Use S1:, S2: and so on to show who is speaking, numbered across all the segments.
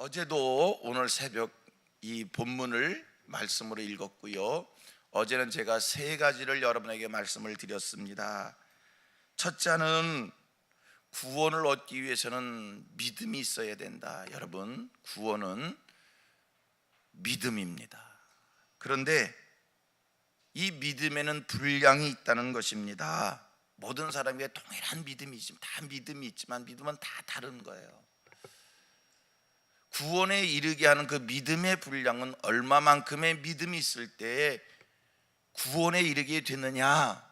S1: 어제도 오늘 새벽 이 본문을 말씀으로 읽었고요. 어제는 제가 세 가지를 여러분에게 말씀을 드렸습니다. 첫째는 구원을 얻기 위해서는 믿음이 있어야 된다. 여러분, 구원은 믿음입니다. 그런데 이 믿음에는 분량이 있다는 것입니다. 모든 사람에게 동일한 믿음이 있지만 다 믿음이 있지만 믿음은 다 다른 거예요. 구원에 이르게 하는 그 믿음의 분량은 얼마만큼의 믿음이 있을 때 구원에 이르게 되느냐,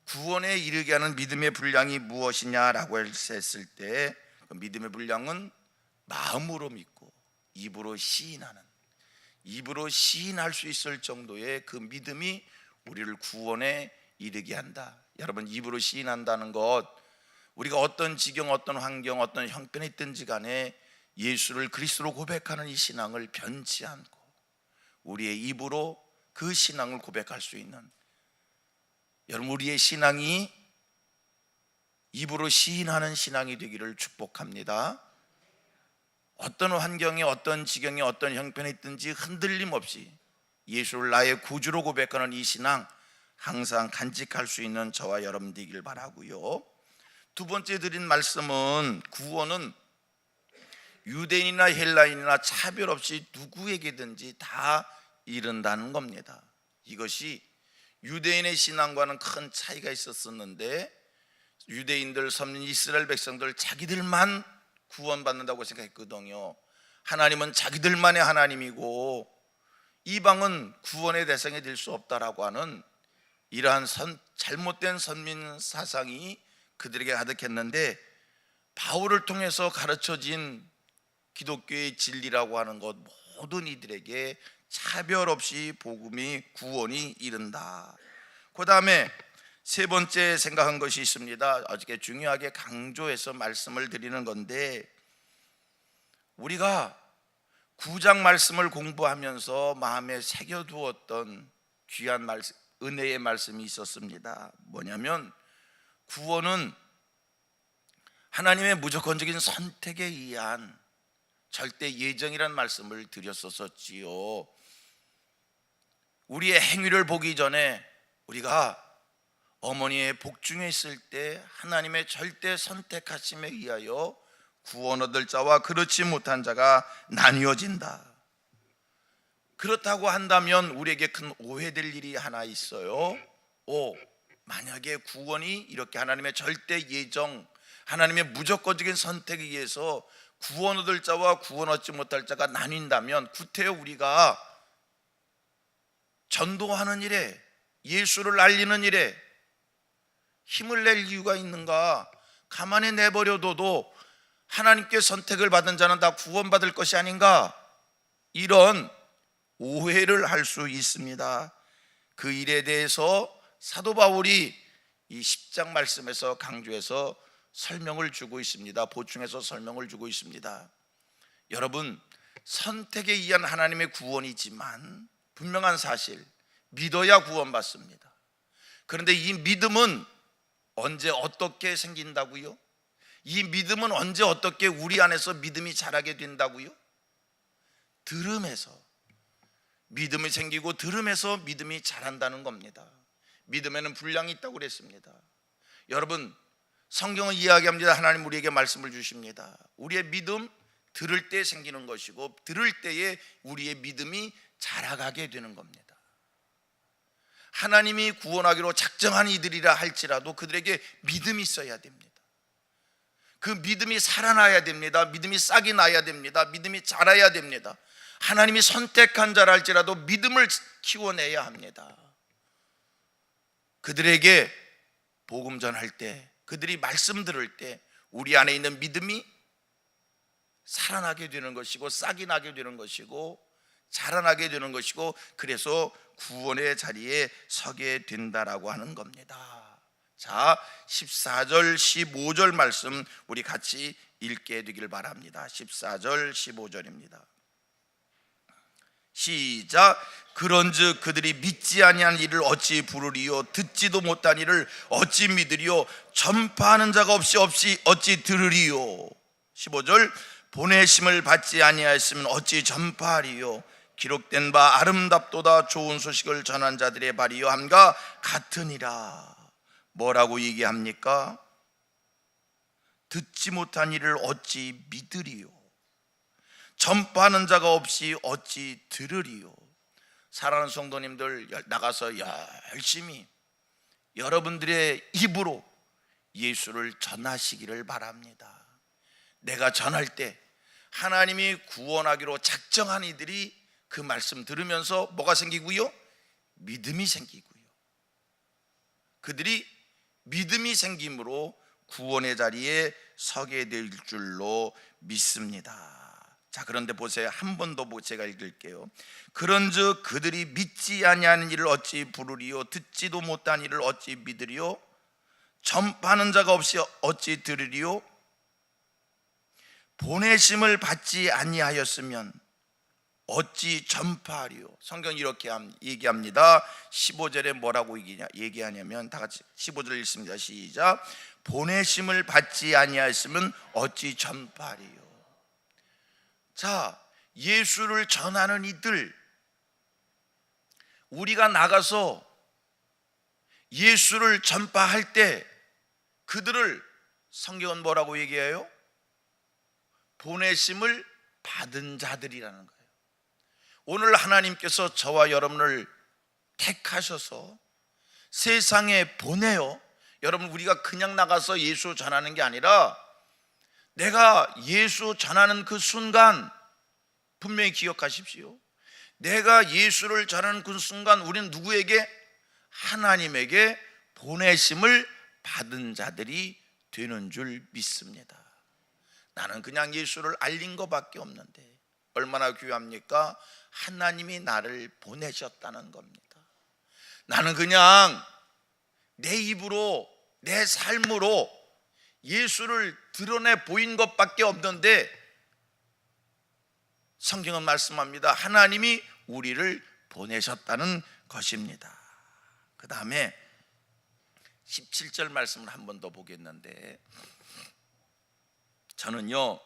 S1: 구원에 이르게 하는 믿음의 분량이 무엇이냐라고 했을 때 그 믿음의 분량은 마음으로 믿고 입으로 시인하는, 입으로 시인할 수 있을 정도의 그 믿음이 우리를 구원에 이르게 한다. 여러분, 입으로 시인한다는 것, 우리가 어떤 지경, 어떤 환경, 어떤 형편에 있든지 간에 예수를 그리스도로 고백하는 이 신앙을 변치 않고 우리의 입으로 그 신앙을 고백할 수 있는, 여러분, 우리의 신앙이 입으로 시인하는 신앙이 되기를 축복합니다. 어떤 환경에, 어떤 지경에, 어떤 형편에 있든지 흔들림 없이 예수를 나의 구주로 고백하는 이 신앙 항상 간직할 수 있는 저와 여러분 되길 바라고요. 두 번째 드린 말씀은 구원은 유대인이나 헬라인이나 차별 없이 누구에게든지 다 이른다는 겁니다. 이것이 유대인의 신앙과는 큰 차이가 있었는데, 유대인들, 선민 이스라엘 백성들 자기들만 구원받는다고 생각했거든요. 하나님은 자기들만의 하나님이고 이방은 구원의 대상이 될 수 없다라고 하는 이러한 잘못된 선민 사상이 그들에게 가득했는데, 바울을 통해서 가르쳐진 기독교의 진리라고 하는 것, 모든 이들에게 차별 없이 복음이, 구원이 이른다. 그 다음에 세 번째 생각한 것이 있습니다. 어저께 중요하게 강조해서 말씀을 드리는 건데, 우리가 9장 말씀을 공부하면서 마음에 새겨두었던 귀한 말씀, 은혜의 말씀이 있었습니다. 뭐냐면 구원은 하나님의 무조건적인 선택에 의한 절대 예정이라는 말씀을 드렸었지요. 우리의 행위를 보기 전에 우리가 어머니의 복중에 있을 때 하나님의 절대 선택하심에 의하여 구원 얻을 자와 그렇지 못한 자가 나뉘어진다. 그렇다고 한다면 우리에게 큰 오해될 일이 하나 있어요. 만약에 구원이 이렇게 하나님의 절대 예정, 하나님의 무조건적인 선택에 의해서 구원 얻을 자와 구원 얻지 못할 자가 나뉜다면 구태여 우리가 전도하는 일에, 예수를 알리는 일에 힘을 낼 이유가 있는가? 가만히 내버려둬도 하나님께 선택을 받은 자는 다 구원받을 것이 아닌가? 이런 오해를 할 수 있습니다. 그 일에 대해서 사도 바울이 이 10장 말씀에서 강조해서 설명을 주고 있습니다. 보충해서 설명을 주고 있습니다. 여러분, 선택에 의한 하나님의 구원이지만 분명한 사실, 믿어야 구원받습니다. 그런데 이 믿음은 언제 어떻게 생긴다고요? 이 믿음은 언제 어떻게 우리 안에서 믿음이 자라게 된다고요? 들음에서 믿음이 생기고 들음에서 믿음이 자란다는 겁니다. 믿음에는 분량이 있다고 그랬습니다. 여러분, 성경은 이야기합니다. 하나님 우리에게 말씀을 주십니다. 우리의 믿음, 들을 때 생기는 것이고 들을 때에 우리의 믿음이 자라가게 되는 겁니다. 하나님이 구원하기로 작정한 이들이라 할지라도 그들에게 믿음이 있어야 됩니다. 그 믿음이 살아나야 됩니다. 믿음이 싹이 나야 됩니다. 믿음이 자라야 됩니다. 하나님이 선택한 자라 할지라도 믿음을 키워내야 합니다. 그들에게 복음 전할 때, 그들이 말씀 들을 때 우리 안에 있는 믿음이 살아나게 되는 것이고 싹이 나게 되는 것이고 자라나게 되는 것이고, 그래서 구원의 자리에 서게 된다라고 하는 겁니다. 자, 14절 15절 말씀 우리 같이 읽게 되길 바랍니다. 14절 15절입니다. 시작. 그런즉 그들이 믿지 아니한 이를 어찌 부르리요? 듣지도 못한 이를 어찌 믿으리요? 전파하는 자가 없이 어찌 들으리요? 15절. 보내심을 받지 아니하였으면 어찌 전파하리요. 기록된 바 아름답도다 좋은 소식을 전한 자들의 발이요 함과 같으니라. 뭐라고 얘기합니까? 듣지 못한 이를 어찌 믿으리요. 전파하는 자가 없이 어찌 들으리요. 사랑하는 성도님들, 나가서 열심히 여러분들의 입으로 예수를 전하시기를 바랍니다. 내가 전할 때 하나님이 구원하기로 작정한 이들이 그 말씀 들으면서 뭐가 생기고요? 믿음이 생기고요. 그들이 믿음이 생김으로 구원의 자리에 서게 될 줄로 믿습니다. 자, 그런데 보세요. 한 번 더 제가 읽을게요. 그런즉 그들이 믿지 아니하는 이를 어찌 부르리요. 듣지도 못한 이를 어찌 믿으리요. 전파하는 자가 없이 어찌 들으리요. 보내심을 받지 아니하였으면 어찌 전파하리요. 성경 이렇게 얘기합니다. 15절에 뭐라고 얘기하냐면, 다 같이 15절 읽습니다. 시작. 보내심을 받지 아니하였으면 어찌 전파하리요. 자, 예수를 전하는 이들, 우리가 나가서 예수를 전파할 때 그들을 성경은 뭐라고 얘기해요? 보내심을 받은 자들이라는 거예요. 오늘 하나님께서 저와 여러분을 택하셔서 세상에 보내요. 여러분, 우리가 그냥 나가서 예수 전하는 게 아니라 내가 예수 전하는 그 순간, 분명히 기억하십시오. 내가 예수를 전하는 그 순간 우리는 누구에게? 하나님에게 보내심을 받은 자들이 되는 줄 믿습니다. 나는 그냥 예수를 알린 것밖에 없는데 얼마나 귀합니까? 하나님이 나를 보내셨다는 겁니다. 나는 그냥 내 입으로, 내 삶으로 예수를 드러내 보인 것밖에 없는데 성경은 말씀합니다. 하나님이 우리를 보내셨다는 것입니다. 그 다음에 17절 말씀을 한 번 더 보겠는데, 저는요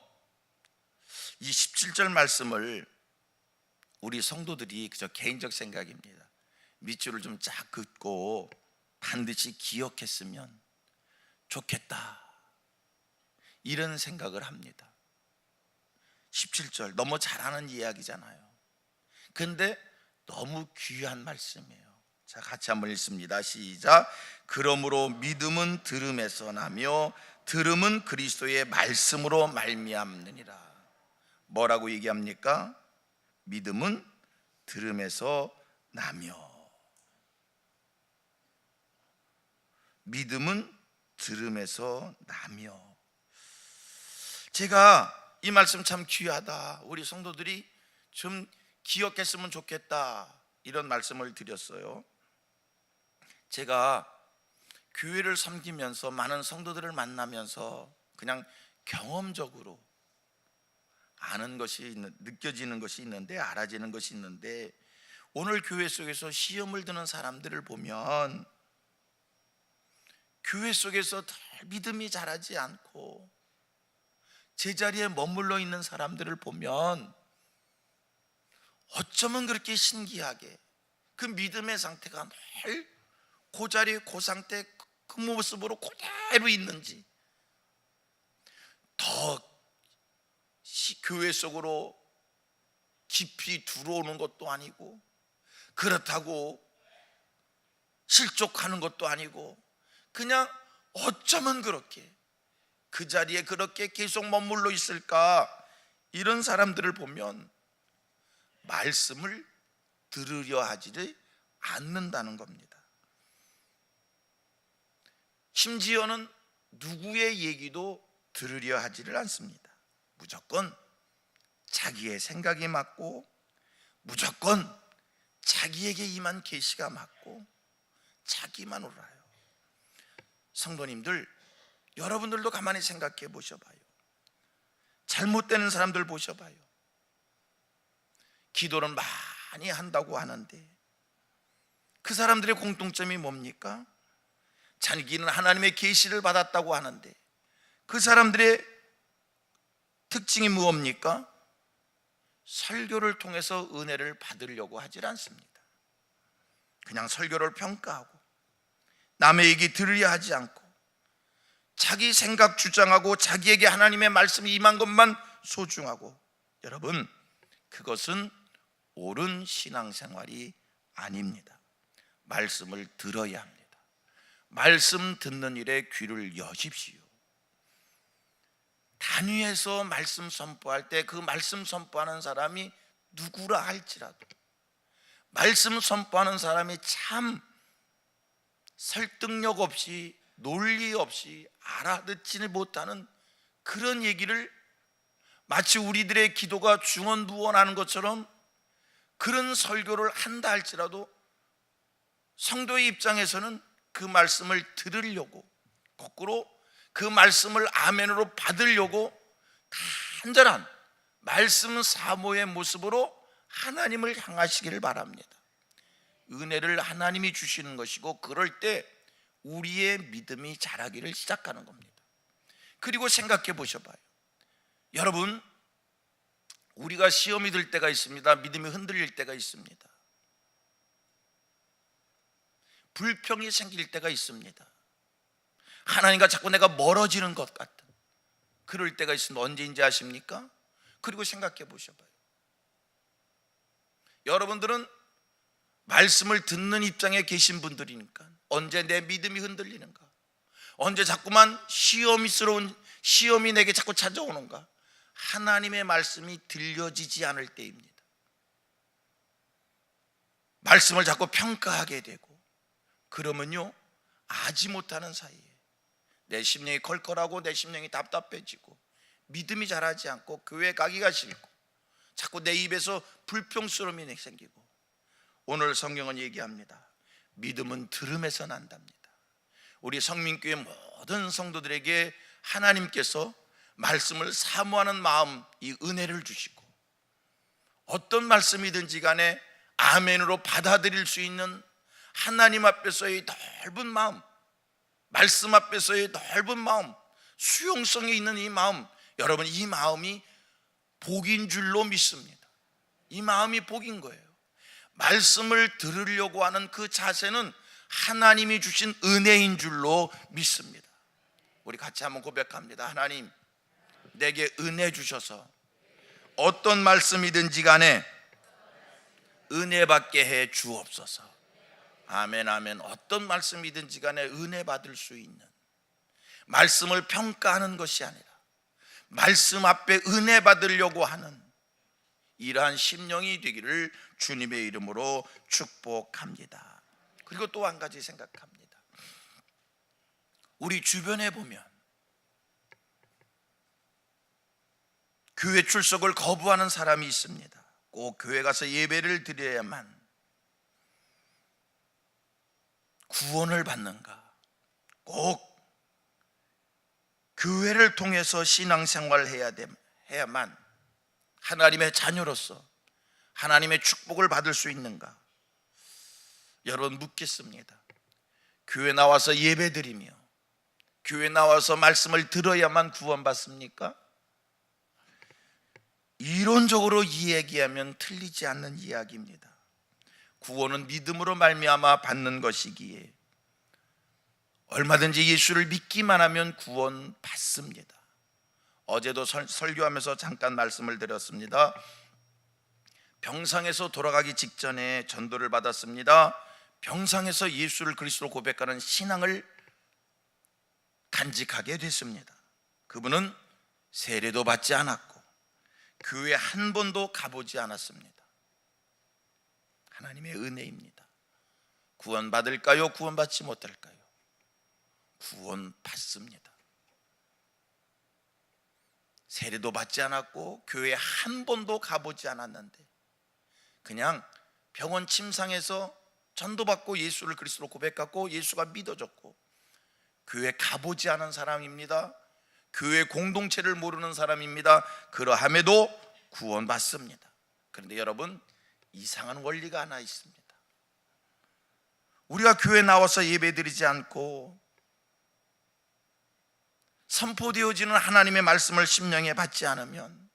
S1: 이 17절 말씀을 우리 성도들이 그저 개인적 생각입니다. 밑줄을 좀 쫙 긋고 반드시 기억했으면 좋겠다, 이런 생각을 합니다. 17절 너무 잘하는 이야기잖아요. 근데 너무 귀한 말씀이에요. 자, 같이 한번 읽습니다. 시작. 그러므로 믿음은 들음에서 나며 들음은 그리스도의 말씀으로 말미암느니라. 뭐라고 얘기합니까? 믿음은 들음에서 나며, 믿음은 들음에서 나며. 제가 이 말씀 참 귀하다, 우리 성도들이 좀 기억했으면 좋겠다, 이런 말씀을 드렸어요. 제가 교회를 섬기면서 많은 성도들을 만나면서 그냥 경험적으로 아는 것이, 느껴지는 것이 있는데, 알아지는 것이 있는데, 오늘 교회 속에서 시험을 드는 사람들을 보면 교회 속에서 덜 믿음이 자라지 않고 제자리에 머물러 있는 사람들을 보면 어쩌면 그렇게 신기하게 그 믿음의 상태가 늘 그 자리, 그 상태, 그 모습으로 그대로 있는지, 더 교회 속으로 깊이 들어오는 것도 아니고, 그렇다고 실족하는 것도 아니고, 그냥 어쩌면 그렇게 그 자리에 그렇게 계속 머물러 있을까, 이런 사람들을 보면 말씀을 들으려 하지 않는다는 겁니다. 심지어는 누구의 얘기도 들으려 하지를 않습니다. 무조건 자기의 생각이 맞고, 무조건 자기에게 임한 계시가 맞고, 자기만 알아요. 성도님들, 여러분들도 가만히 생각해 보셔봐요. 잘못되는 사람들 보셔봐요. 기도는 많이 한다고 하는데 그 사람들의 공통점이 뭡니까? 자기는 하나님의 계시를 받았다고 하는데 그 사람들의 특징이 무엇입니까? 설교를 통해서 은혜를 받으려고 하질 않습니다. 그냥 설교를 평가하고 남의 얘기 들으려 하지 않고 자기 생각 주장하고 자기에게 하나님의 말씀이 임한 것만 소중하고, 여러분, 그것은 옳은 신앙생활이 아닙니다. 말씀을 들어야 합니다. 말씀 듣는 일에 귀를 여십시오. 단위에서 말씀 선포할 때 그 말씀 선포하는 사람이 누구라 할지라도 말씀 선포하는 사람이 참 설득력 없이 논리 없이 알아듣지를 못하는 그런 얘기를 마치 우리들의 기도가 중언부언하는 것처럼 그런 설교를 한다 할지라도 성도의 입장에서는 그 말씀을 들으려고, 거꾸로 그 말씀을 아멘으로 받으려고 간절한 말씀 사모의 모습으로 하나님을 향하시기를 바랍니다. 은혜를 하나님이 주시는 것이고, 그럴 때 우리의 믿음이 자라기를 시작하는 겁니다. 그리고 생각해 보셔봐요. 여러분, 우리가 시험이 들 때가 있습니다. 믿음이 흔들릴 때가 있습니다. 불평이 생길 때가 있습니다. 하나님과 자꾸 내가 멀어지는 것 같은 그럴 때가 있습니다. 언제인지 아십니까? 그리고 생각해 보셔봐요. 여러분들은 말씀을 듣는 입장에 계신 분들이니까 언제 내 믿음이 흔들리는가? 언제 자꾸만 시험이 내게 자꾸 찾아오는가? 하나님의 말씀이 들려지지 않을 때입니다. 말씀을 자꾸 평가하게 되고, 그러면요, 아지 못하는 사이에 내 심령이 컬컬하고 내 심령이 답답해지고 믿음이 자라지 않고 교회 가기가 싫고 자꾸 내 입에서 불평스러움이 생기고, 오늘 성경은 얘기합니다. 믿음은 들음에서 난답니다. 우리 성민교회 모든 성도들에게 하나님께서 말씀을 사모하는 마음, 이 은혜를 주시고 어떤 말씀이든지 간에 아멘으로 받아들일 수 있는 하나님 앞에서의 넓은 마음, 말씀 앞에서의 넓은 마음, 수용성이 있는 이 마음, 여러분, 이 마음이 복인 줄로 믿습니다. 이 마음이 복인 거예요. 말씀을 들으려고 하는 그 자세는 하나님이 주신 은혜인 줄로 믿습니다. 우리 같이 한번 고백합니다. 하나님, 내게 은혜 주셔서 어떤 말씀이든지 간에 은혜 받게 해 주옵소서. 아멘, 아멘. 어떤 말씀이든지 간에 은혜 받을 수 있는, 말씀을 평가하는 것이 아니라 말씀 앞에 은혜 받으려고 하는 이러한 심령이 되기를 주님의 이름으로 축복합니다. 그리고 또 한 가지 생각합니다. 우리 주변에 보면 교회 출석을 거부하는 사람이 있습니다. 꼭 교회 가서 예배를 드려야만 구원을 받는가? 꼭 교회를 통해서 신앙생활을 해야만 하나님의 자녀로서 하나님의 축복을 받을 수 있는가? 여러분, 묻겠습니다. 교회 나와서 예배드리며 교회 나와서 말씀을 들어야만 구원받습니까? 이론적으로 이야기하면 틀리지 않는 이야기입니다. 구원은 믿음으로 말미암아 받는 것이기에 얼마든지 예수를 믿기만 하면 구원 받습니다. 어제도 설교하면서 잠깐 말씀을 드렸습니다. 병상에서 돌아가기 직전에 전도를 받았습니다. 병상에서 예수를 그리스도로 고백하는 신앙을 간직하게 됐습니다. 그분은 세례도 받지 않았고 교회 한 번도 가보지 않았습니다. 하나님의 은혜입니다. 구원 받을까요? 구원 받지 못할까요? 구원 받습니다. 세례도 받지 않았고 교회 한 번도 가보지 않았는데 그냥 병원 침상에서 전도받고 예수를 그리스도로 고백하고 예수가 믿어졌고, 교회 가보지 않은 사람입니다. 교회 공동체를 모르는 사람입니다. 그러함에도 구원받습니다. 그런데 여러분, 이상한 원리가 하나 있습니다. 우리가 교회 나와서 예배드리지 않고 선포되어지는 하나님의 말씀을 심령에 받지 않으면,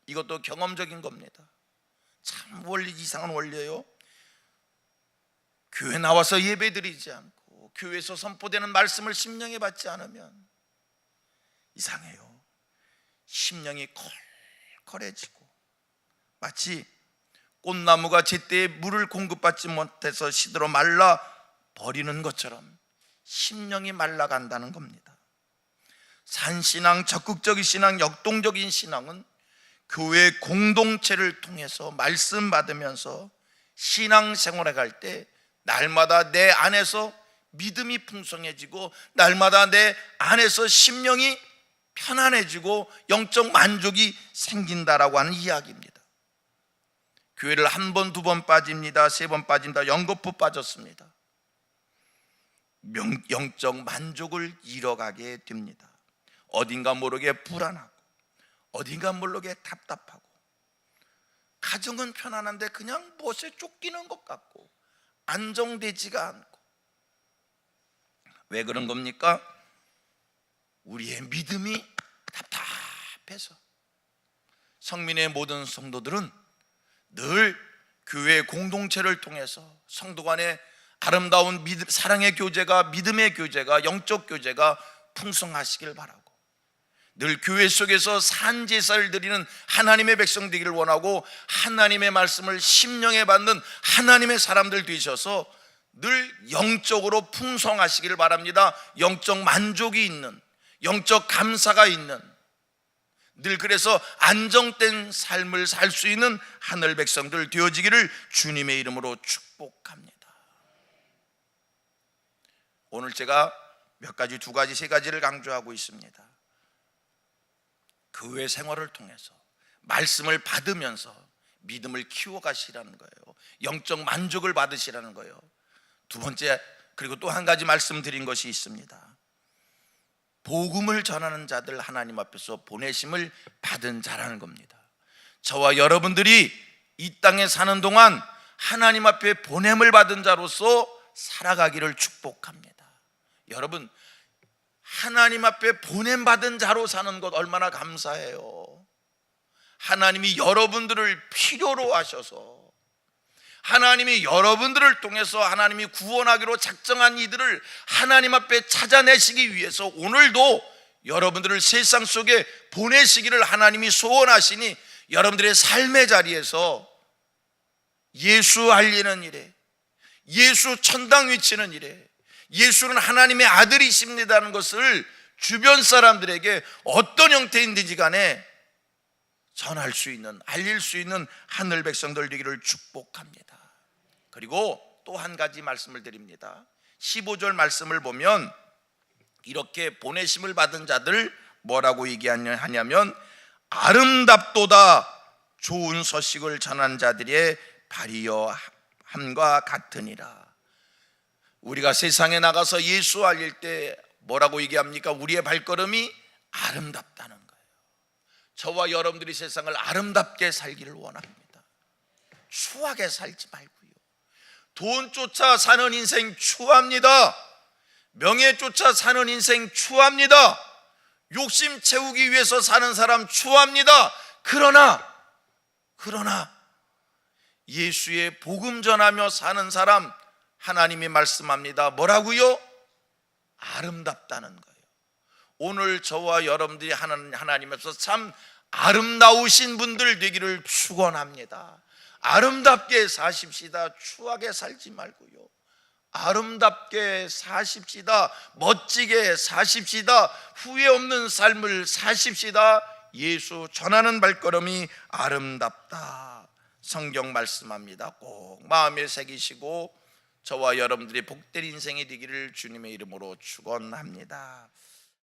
S1: 이것도 경험적인 겁니다. 참 원리 이상한 원리예요. 교회 나와서 예배드리지 않고 교회에서 선포되는 말씀을 심령에 받지 않으면 이상해요. 심령이 컬컬해지고 마치 꽃나무가 제때에 물을 공급받지 못해서 시들어 말라 버리는 것처럼 심령이 말라간다는 겁니다. 산신앙, 적극적인 신앙, 역동적인 신앙은 교회 공동체를 통해서 말씀 받으면서 신앙생활에 갈 때 날마다 내 안에서 믿음이 풍성해지고 날마다 내 안에서 심령이 편안해지고 영적 만족이 생긴다라고 하는 이야기입니다. 교회를 한 번, 두 번 빠집니다. 세 번 빠집니다. 연거푸 빠졌습니다. 영적 만족을 잃어가게 됩니다. 어딘가 모르게 불안하고 어딘가 모르게 답답하고 가정은 편안한데 그냥 무엇에 쫓기는 것 같고 안정되지가 않고. 왜 그런 겁니까? 우리의 믿음이 답답해서. 성민의 모든 성도들은 늘 교회 공동체를 통해서 성도 간의 아름다운 사랑의 교제가, 믿음의 교제가, 영적 교제가 풍성하시길 바라고, 늘 교회 속에서 산제사를 드리는 하나님의 백성 되기를 원하고 하나님의 말씀을 심령에 받는 하나님의 사람들 되셔서 늘 영적으로 풍성하시기를 바랍니다. 영적 만족이 있는, 영적 감사가 있는, 늘 그래서 안정된 삶을 살 수 있는 하늘 백성들 되어지기를 주님의 이름으로 축복합니다. 오늘 제가 몇 가지, 두 가지, 세 가지를 강조하고 있습니다. 교회 생활을 통해서 말씀을 받으면서 믿음을 키워가시라는 거예요. 영적 만족을 받으시라는 거예요. 두 번째, 그리고 또 한 가지 말씀드린 것이 있습니다. 복음을 전하는 자들, 하나님 앞에서 보내심을 받은 자라는 겁니다. 저와 여러분들이 이 땅에 사는 동안 하나님 앞에 보냄을 받은 자로서 살아가기를 축복합니다. 여러분, 하나님 앞에 보냄받은 자로 사는 것 얼마나 감사해요. 하나님이 여러분들을 필요로 하셔서, 하나님이 여러분들을 통해서 하나님이 구원하기로 작정한 이들을 하나님 앞에 찾아내시기 위해서 오늘도 여러분들을 세상 속에 보내시기를 하나님이 소원하시니, 여러분들의 삶의 자리에서 예수 알리는 일에, 예수 천당 외치는 일에, 예수는 하나님의 아들이십니다는 것을 주변 사람들에게 어떤 형태인지 간에 전할 수 있는, 알릴 수 있는 하늘 백성들 되기를 축복합니다. 그리고 또 한 가지 말씀을 드립니다. 15절 말씀을 보면 이렇게 보내심을 받은 자들 뭐라고 얘기하냐면 아름답도다 좋은 소식을 전한 자들의 발이여 함과 같으니라. 우리가 세상에 나가서 예수 알릴 때 뭐라고 얘기합니까? 우리의 발걸음이 아름답다는 거예요. 저와 여러분들이 세상을 아름답게 살기를 원합니다. 추하게 살지 말고요. 돈 쫓아 사는 인생 추합니다. 명예 쫓아 사는 인생 추합니다. 욕심 채우기 위해서 사는 사람 추합니다. 그러나 예수의 복음 전하며 사는 사람, 하나님이 말씀합니다. 뭐라고요? 아름답다는 거예요. 오늘 저와 여러분들이 하나님 앞에서 참 아름다우신 분들 되기를 축원합니다. 아름답게 사십시다. 추하게 살지 말고요. 아름답게 사십시다. 멋지게 사십시다. 후회 없는 삶을 사십시다. 예수 전하는 발걸음이 아름답다. 성경 말씀합니다. 꼭 마음에 새기시고 저와 여러분들이 복된 인생이 되기를 주님의 이름으로 축원합니다.